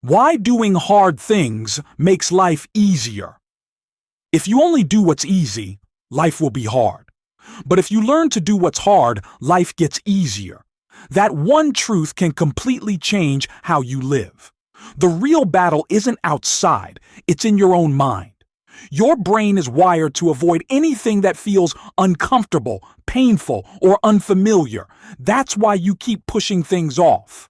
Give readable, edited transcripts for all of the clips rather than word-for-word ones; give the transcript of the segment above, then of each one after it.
Why doing hard things makes life easier. If you only do what's easy, life will be hard. But if you learn to do what's hard, life gets easier. That one truth can completely change how you live. The real battle isn't outside, it's in your own mind. Your brain is wired to avoid anything that feels uncomfortable, painful, or unfamiliar. That's why you keep pushing things off.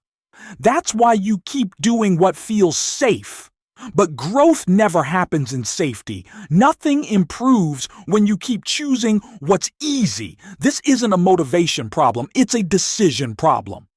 That's why you keep doing what feels safe. But growth never happens in safety. Nothing improves when you keep choosing what's easy. This isn't a motivation problem, it's a decision problem.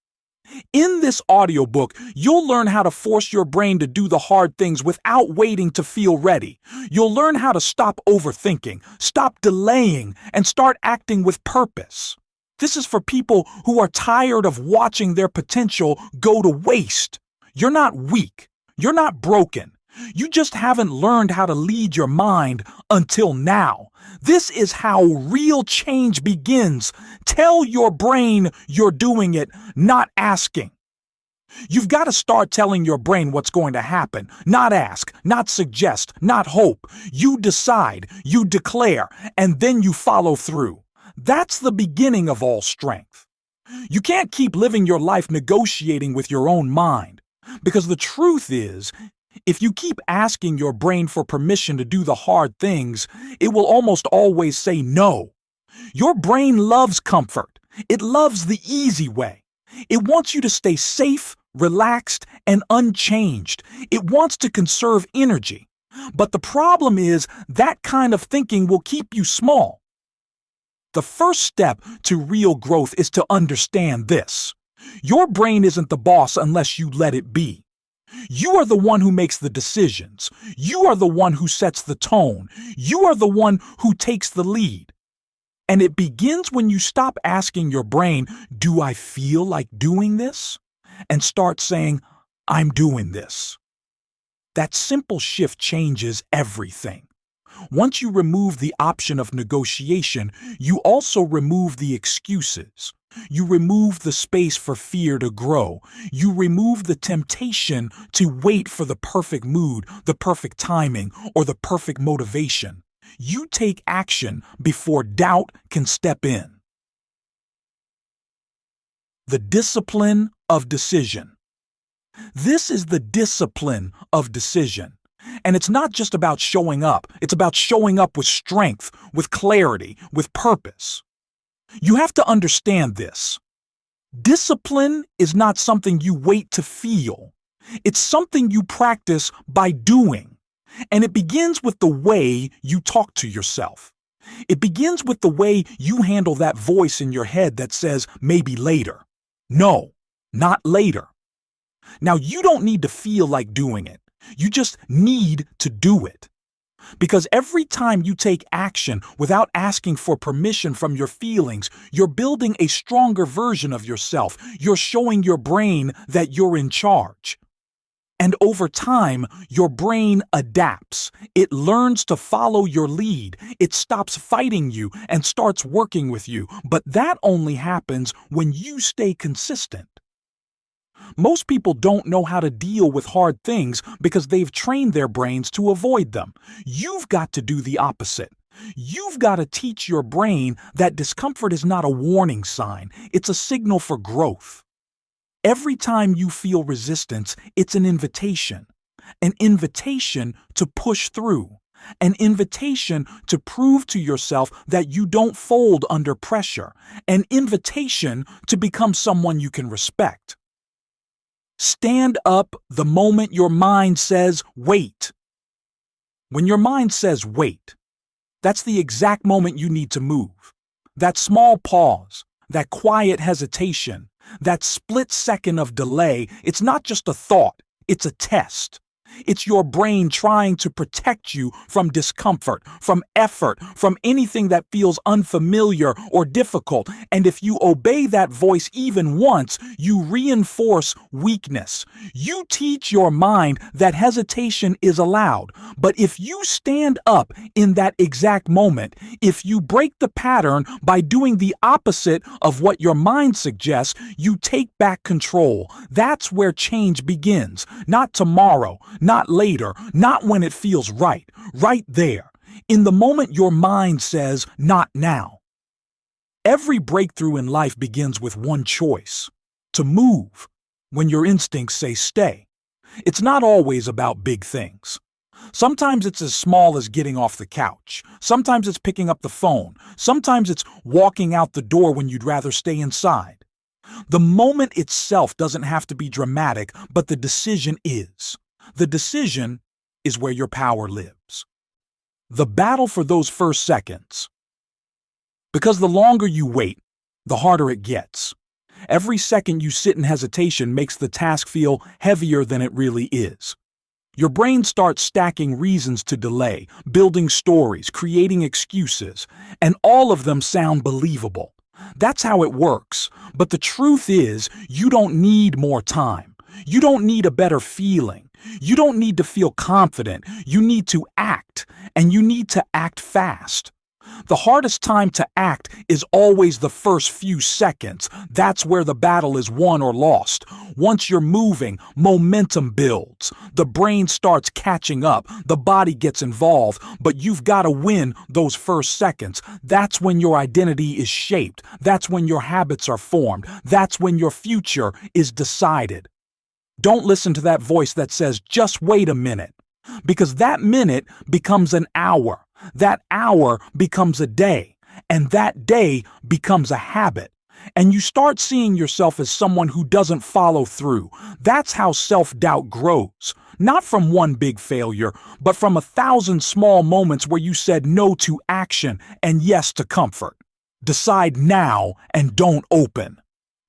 In this audiobook, you'll learn how to force your brain to do the hard things without waiting to feel ready. You'll learn how to stop overthinking, stop delaying, and start acting with purpose. This is for people who are tired of watching their potential go to waste. You're not weak. You're not broken. You just haven't learned how to lead your mind until now. This is how real change begins. Tell your brain you're doing it, not asking. You've got to start telling your brain what's going to happen. Not ask, not suggest, not hope. You decide, you declare, and then you follow through. That's the beginning of all strength. You can't keep living your life negotiating with your own mind. Because the truth is, if you keep asking your brain for permission to do the hard things, it will almost always say no. Your brain loves comfort. It loves the easy way. It wants you to stay safe, relaxed, and unchanged. It wants to conserve energy. But the problem is that kind of thinking will keep you small. The first step to real growth is to understand this. Your brain isn't the boss unless you let it be. You are the one who makes the decisions. You are the one who sets the tone. You are the one who takes the lead. And it begins when you stop asking your brain, "Do I feel like doing this?" and start saying, "I'm doing this." That simple shift changes everything. Once you remove the option of negotiation, you also remove the excuses. You remove the space for fear to grow. You remove the temptation to wait for the perfect mood, the perfect timing, or the perfect motivation. You take action before doubt can step in. The discipline of decision. This is the discipline of decision. And it's not just about showing up. It's about showing up with strength, with clarity, with purpose. You have to understand this. Discipline is not something you wait to feel. It's something you practice by doing. And it begins with the way you talk to yourself. It begins with the way you handle that voice in your head that says, "Maybe later." No, not later. Now, you don't need to feel like doing it. You just need to do it. Because every time you take action without asking for permission from your feelings, you're building a stronger version of yourself. You're showing your brain that you're in charge. And over time, your brain adapts. It learns to follow your lead. It stops fighting you and starts working with you. But that only happens when you stay consistent. Most people don't know how to deal with hard things because they've trained their brains to avoid them. You've got to do the opposite. You've got to teach your brain that discomfort is not a warning sign, it's a signal for growth. Every time you feel resistance, it's an invitation to push through, an invitation to prove to yourself that you don't fold under pressure, an invitation to become someone you can respect. Stand up the moment your mind says wait. When your mind says wait, that's the exact moment you need to move. That small pause, that quiet hesitation, that split second of delay, it's not just a thought, it's a test. It's your brain trying to protect you from discomfort, from effort, from anything that feels unfamiliar or difficult. And if you obey that voice even once, you reinforce weakness. You teach your mind that hesitation is allowed. But if you stand up in that exact moment, if you break the pattern by doing the opposite of what your mind suggests, you take back control. That's where change begins. Not tomorrow, not later, not when it feels right. Right there, in the moment your mind says, not now. Every breakthrough in life begins with one choice: to move when your instincts say stay. It's not always about big things. Sometimes it's as small as getting off the couch. Sometimes it's picking up the phone. Sometimes it's walking out the door when you'd rather stay inside. The moment itself doesn't have to be dramatic, but the decision is. The decision is where your power lives. The battle for those first seconds. Because the longer you wait, the harder it gets. Every second you sit in hesitation makes the task feel heavier than it really is. Your brain starts stacking reasons to delay, building stories, creating excuses, and all of them sound believable. That's how it works. But the truth is, you don't need more time. You don't need a better feeling. You don't need to feel confident. You need to act, and you need to act fast. The hardest time to act is always the first few seconds. That's where the battle is won or lost. Once you're moving, momentum builds. The brain starts catching up. The body gets involved. But you've got to win those first seconds. That's when your identity is shaped. That's when your habits are formed. That's when your future is decided. Don't listen to that voice that says, just wait a minute. Because that minute becomes an hour. That hour becomes a day, and that day becomes a habit. And you start seeing yourself as someone who doesn't follow through. That's how self-doubt grows. Not from one big failure, but from 1,000 small moments where you said no to action and yes to comfort. Decide now and don't open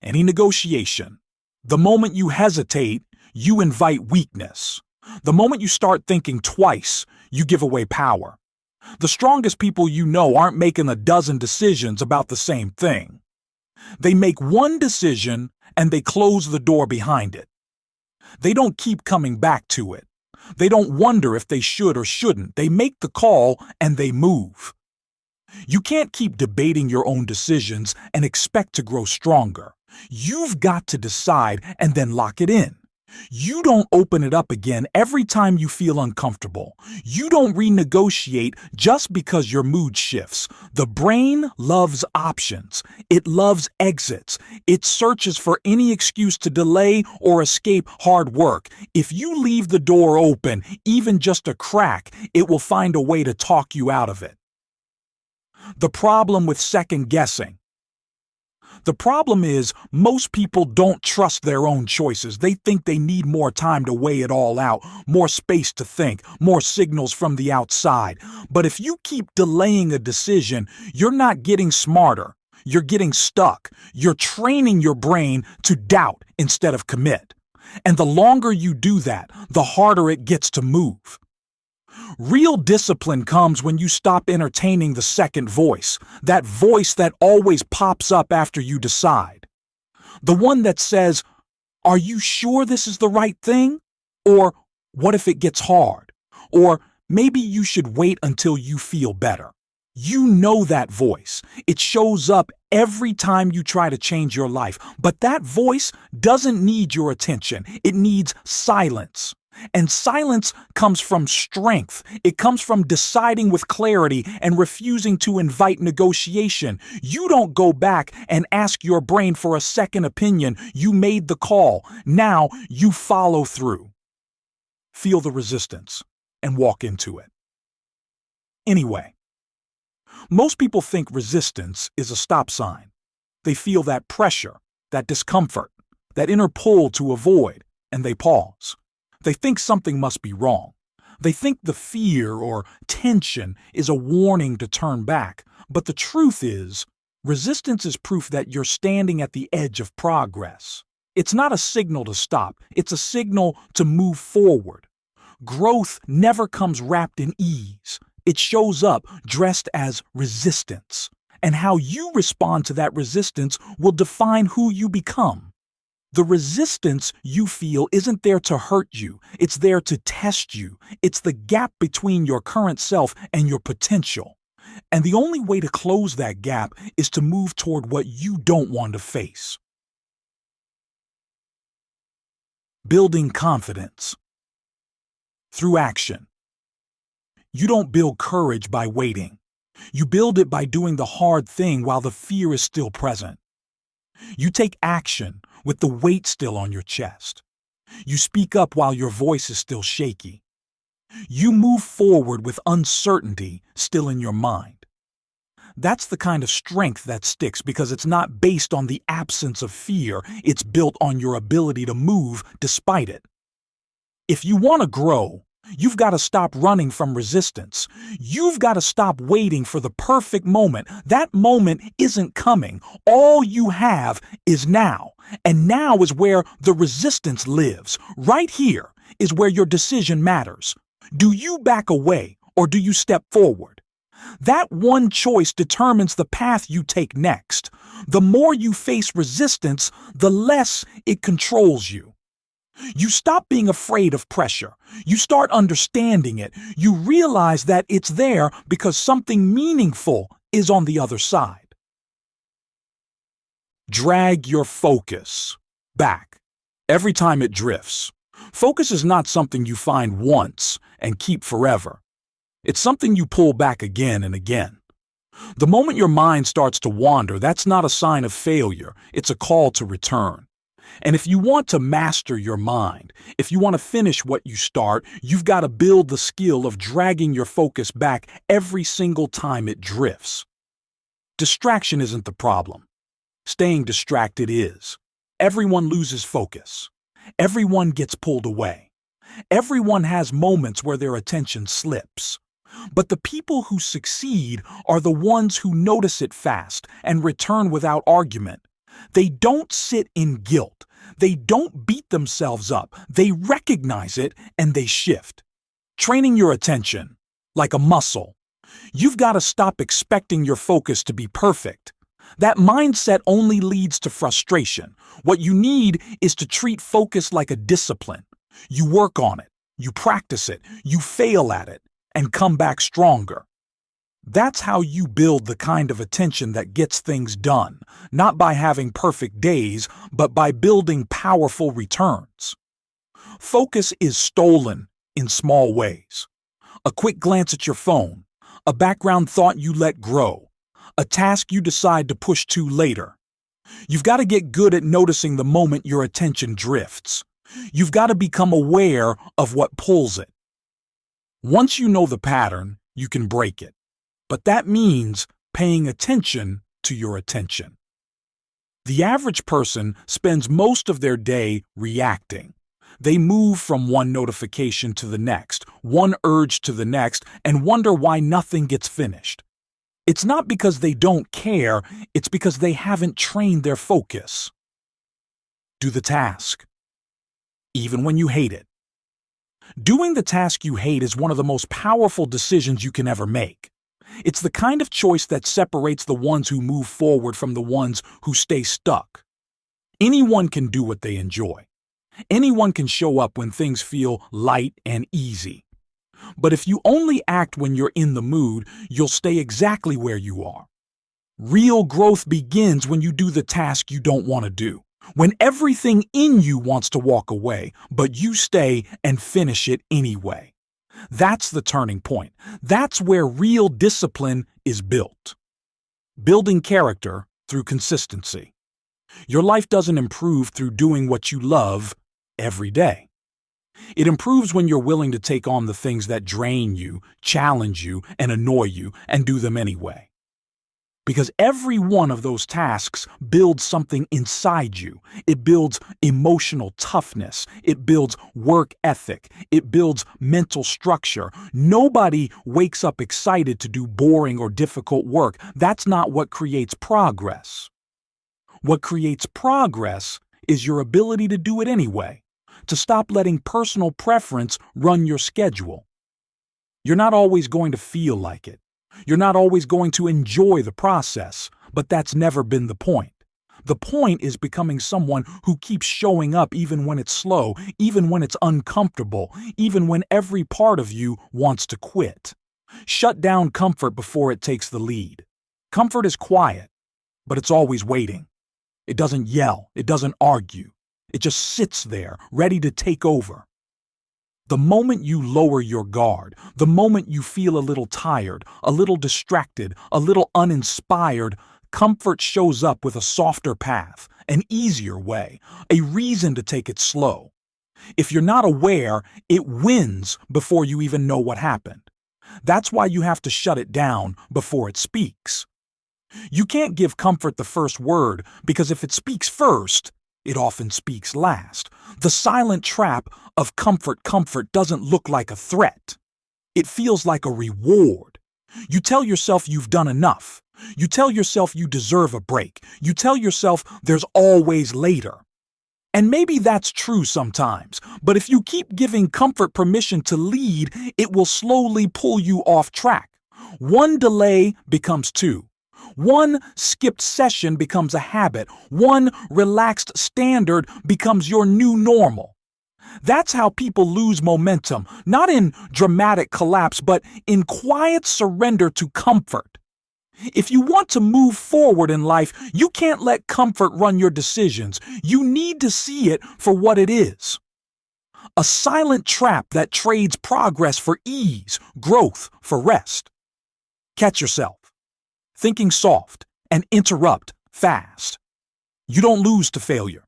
any negotiation. The moment you hesitate, you invite weakness. The moment you start thinking twice, you give away power. The strongest people you know aren't making a dozen decisions about the same thing. They make one decision and they close the door behind it. They don't keep coming back to it. They don't wonder if they should or shouldn't. They make the call and they move. You can't keep debating your own decisions and expect to grow stronger. You've got to decide and then lock it in. You don't open it up again every time you feel uncomfortable. You don't renegotiate just because your mood shifts. The brain loves options. It loves exits. It searches for any excuse to delay or escape hard work. If you leave the door open, even just a crack, it will find a way to talk you out of it. The problem with second guessing. The problem is, most people don't trust their own choices. They think they need more time to weigh it all out, more space to think, more signals from the outside. But if you keep delaying a decision, you're not getting smarter. You're getting stuck. You're training your brain to doubt instead of commit. And the longer you do that, the harder it gets to move. Real discipline comes when you stop entertaining the second voice, that voice that always pops up after you decide. The one that says, are you sure this is the right thing? Or what if it gets hard? Or maybe you should wait until you feel better. You know that voice. It shows up every time you try to change your life. But that voice doesn't need your attention. It needs silence. And silence comes from strength. It comes from deciding with clarity and refusing to invite negotiation. You don't go back and ask your brain for a second opinion. You made the call. Now you follow through. Feel the resistance and walk into it. Anyway, most people think resistance is a stop sign. They feel that pressure, that discomfort, that inner pull to avoid, and they pause. They think something must be wrong. They think the fear or tension is a warning to turn back. But the truth is, resistance is proof that you're standing at the edge of progress. It's not a signal to stop. It's a signal to move forward. Growth never comes wrapped in ease. It shows up dressed as resistance. And how you respond to that resistance will define who you become. The resistance you feel isn't there to hurt you. It's there to test you. It's the gap between your current self and your potential. And the only way to close that gap is to move toward what you don't want to face. Building confidence through action. You don't build courage by waiting. You build it by doing the hard thing while the fear is still present. You take action with the weight still on your chest. You speak up while your voice is still shaky. You move forward with uncertainty still in your mind. That's the kind of strength that sticks because it's not based on the absence of fear. It's built on your ability to move despite it. If you want to grow, you've got to stop running from resistance. You've got to stop waiting for the perfect moment. That moment isn't coming. All you have is now. And now is where the resistance lives. Right here is where your decision matters. Do you back away or do you step forward? That one choice determines the path you take next. The more you face resistance, the less it controls you. You stop being afraid of pressure. You start understanding it. You realize that it's there because something meaningful is on the other side. Drag your focus back every time it drifts. Focus is not something you find once and keep forever. It's something you pull back again and again. The moment your mind starts to wander, that's not a sign of failure. It's a call to return. And if you want to master your mind, if you want to finish what you start, you've got to build the skill of dragging your focus back every single time it drifts. Distraction isn't the problem. Staying distracted is. Everyone loses focus. Everyone gets pulled away. Everyone has moments where their attention slips. But the people who succeed are the ones who notice it fast and return without argument. They don't sit in guilt. They don't beat themselves up. They recognize it and they shift. Training your attention, like a muscle. You've got to stop expecting your focus to be perfect. That mindset only leads to frustration. What you need is to treat focus like a discipline. You work on it, you practice it, you fail at it, and come back stronger. That's how you build the kind of attention that gets things done, not by having perfect days, but by building powerful returns. Focus is stolen in small ways. A quick glance at your phone, a background thought you let grow, a task you decide to push to later. You've got to get good at noticing the moment your attention drifts. You've got to become aware of what pulls it. Once you know the pattern, you can break it. But that means paying attention to your attention. The average person spends most of their day reacting. They move from one notification to the next, one urge to the next, and wonder why nothing gets finished. It's not because they don't care, it's because they haven't trained their focus. Do the task, even when you hate it. Doing the task you hate is one of the most powerful decisions you can ever make. It's the kind of choice that separates the ones who move forward from the ones who stay stuck. Anyone can do what they enjoy. Anyone can show up when things feel light and easy. But if you only act when you're in the mood, you'll stay exactly where you are. Real growth begins when you do the task you don't want to do. When everything in you wants to walk away, but you stay and finish it anyway. That's the turning point. That's where real discipline is built. Building character through consistency. Your life doesn't improve through doing what you love every day. It improves when you're willing to take on the things that drain you, challenge you, and annoy you, and do them anyway. Because every one of those tasks builds something inside you. It builds emotional toughness. It builds work ethic. It builds mental structure. Nobody wakes up excited to do boring or difficult work. That's not what creates progress. What creates progress is your ability to do it anyway, to stop letting personal preference run your schedule. You're not always going to feel like it. You're not always going to enjoy the process, but that's never been the point. The point is becoming someone who keeps showing up even when it's slow, even when it's uncomfortable, even when every part of you wants to quit. Shut down comfort before it takes the lead. Comfort is quiet, but it's always waiting. It doesn't yell, it doesn't argue. It just sits there, ready to take over. The moment you lower your guard, the moment you feel a little tired, a little distracted, a little uninspired, comfort shows up with a softer path, an easier way, a reason to take it slow. If you're not aware, it wins before you even know what happened. That's why you have to shut it down before it speaks. You can't give comfort the first word because if it speaks first, it often speaks last. The silent trap of comfort doesn't look like a threat. It feels like a reward. You tell yourself you've done enough. You tell yourself you deserve a break. You tell yourself there's always later. And maybe that's true sometimes, but if you keep giving comfort permission to lead, it will slowly pull you off track. One delay becomes two. One skipped session becomes a habit. One relaxed standard becomes your new normal. That's how people lose momentum, not in dramatic collapse, but in quiet surrender to comfort. If you want to move forward in life, you can't let comfort run your decisions. You need to see it for what it is. A silent trap that trades progress for ease, growth for rest. Catch yourself thinking soft and interrupt fast. You don't lose to failure.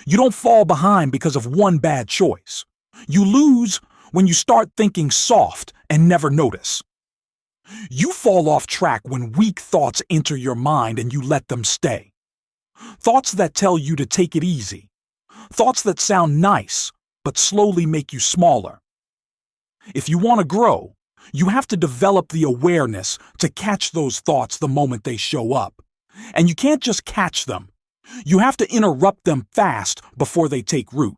You don't fall behind because of one bad choice. You lose when you start thinking soft and never notice. You fall off track when weak thoughts enter your mind and you let them stay. Thoughts that tell you to take it easy. Thoughts that sound nice, but slowly make you smaller. If you want to grow, you have to develop the awareness to catch those thoughts the moment they show up. And you can't just catch them. You have to interrupt them fast before they take root.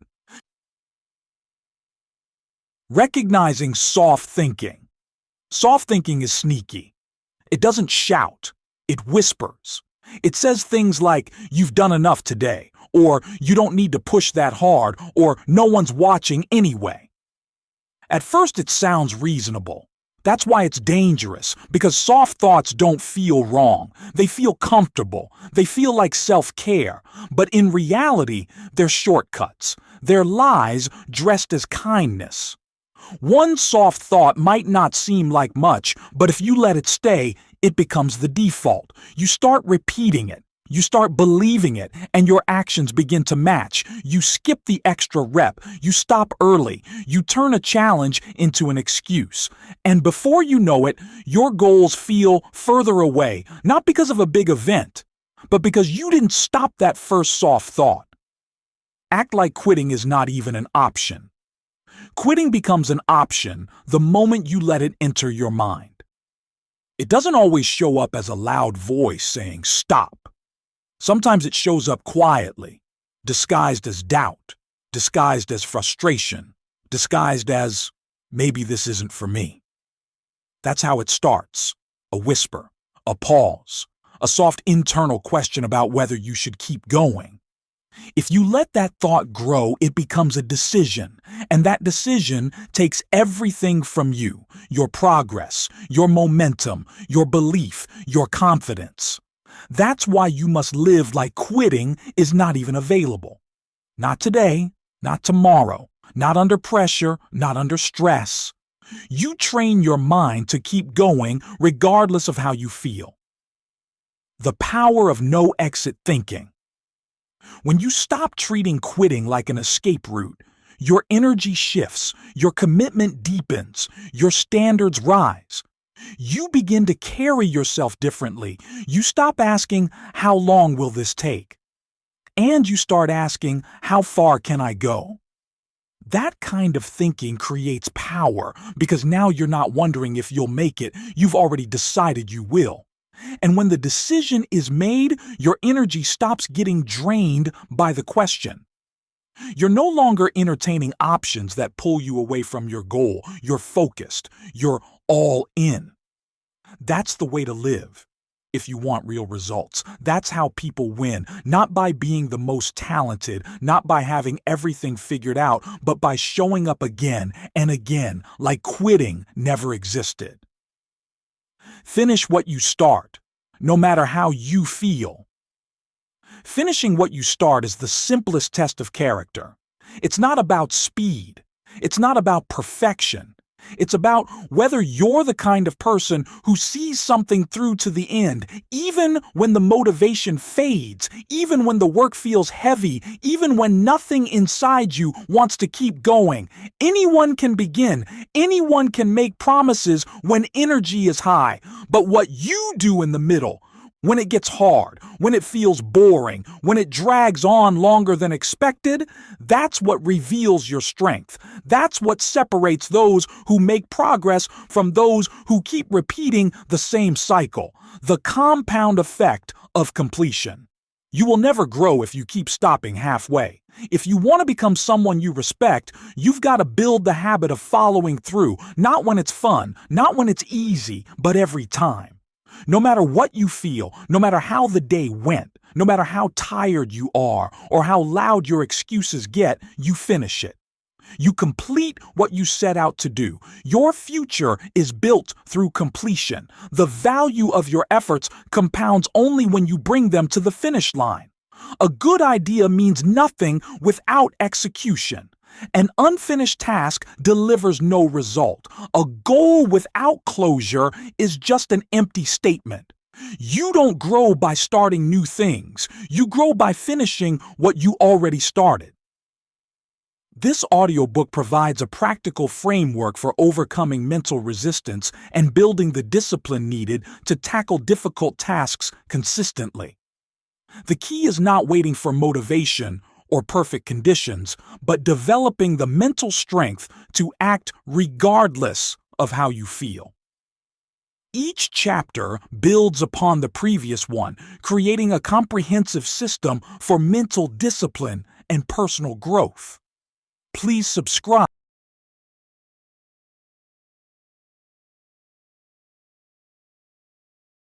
Recognizing soft thinking. Soft thinking is sneaky. It doesn't shout. It whispers. It says things like, "You've done enough today," or "You don't need to push that hard," or "No one's watching anyway." At first it sounds reasonable. That's why it's dangerous, because soft thoughts don't feel wrong. They feel comfortable. They feel like self-care. But in reality, they're shortcuts. They're lies dressed as kindness. One soft thought might not seem like much, but if you let it stay, it becomes the default. You start repeating it. You start believing it, and your actions begin to match. You skip the extra rep. You stop early. You turn a challenge into an excuse. And before you know it, your goals feel further away, not because of a big event, but because you didn't stop that first soft thought. Act like quitting is not even an option. Quitting becomes an option the moment you let it enter your mind. It doesn't always show up as a loud voice saying, "Stop." Sometimes it shows up quietly, disguised as doubt, disguised as frustration, disguised as, "Maybe this isn't for me." That's how it starts. A whisper, a pause, a soft internal question about whether you should keep going. If you let that thought grow, it becomes a decision, and that decision takes everything from you, your progress, your momentum, your belief, your confidence. That's why you must live like quitting is not even available. Not today, not tomorrow, not under pressure, not under stress. You train your mind to keep going regardless of how you feel. The power of no exit thinking. When you stop treating quitting like an escape route, your energy shifts, your commitment deepens, your standards rise. You begin to carry yourself differently. You stop asking, "How long will this take?" And you start asking, "How far can I go?" That kind of thinking creates power because now you're not wondering if you'll make it. You've already decided you will. And when the decision is made, your energy stops getting drained by the question. You're no longer entertaining options that pull you away from your goal. You're focused. You're all in. That's the way to live if you want real results. That's how people win, not by being the most talented, not by having everything figured out, but by showing up again and again, like quitting never existed. Finish what you start, no matter how you feel. Finishing what you start is the simplest test of character. It's not about speed. It's not about perfection. It's about whether you're the kind of person who sees something through to the end, even when the motivation fades, even when the work feels heavy, even when nothing inside you wants to keep going. Anyone can begin. Anyone can make promises when energy is high. But what you do in the middle, when it gets hard, when it feels boring, when it drags on longer than expected, that's what reveals your strength. That's what separates those who make progress from those who keep repeating the same cycle. The compound effect of completion. You will never grow if you keep stopping halfway. If you want to become someone you respect, you've got to build the habit of following through, not when it's fun, not when it's easy, but every time. No matter what you feel, no matter how the day went, no matter how tired you are or how loud your excuses get, you finish it. You complete what you set out to do. Your future is built through completion. The value of your efforts compounds only when you bring them to the finish line. A good idea means nothing without execution. An unfinished task delivers no result. A goal without closure is just an empty statement. You don't grow by starting new things. You grow by finishing what you already started. This audiobook provides a practical framework for overcoming mental resistance and building the discipline needed to tackle difficult tasks consistently. The key is not waiting for motivation or perfect conditions, but developing the mental strength to act regardless of how you feel. Each chapter builds upon the previous one, creating a comprehensive system for mental discipline and personal growth. Please subscribe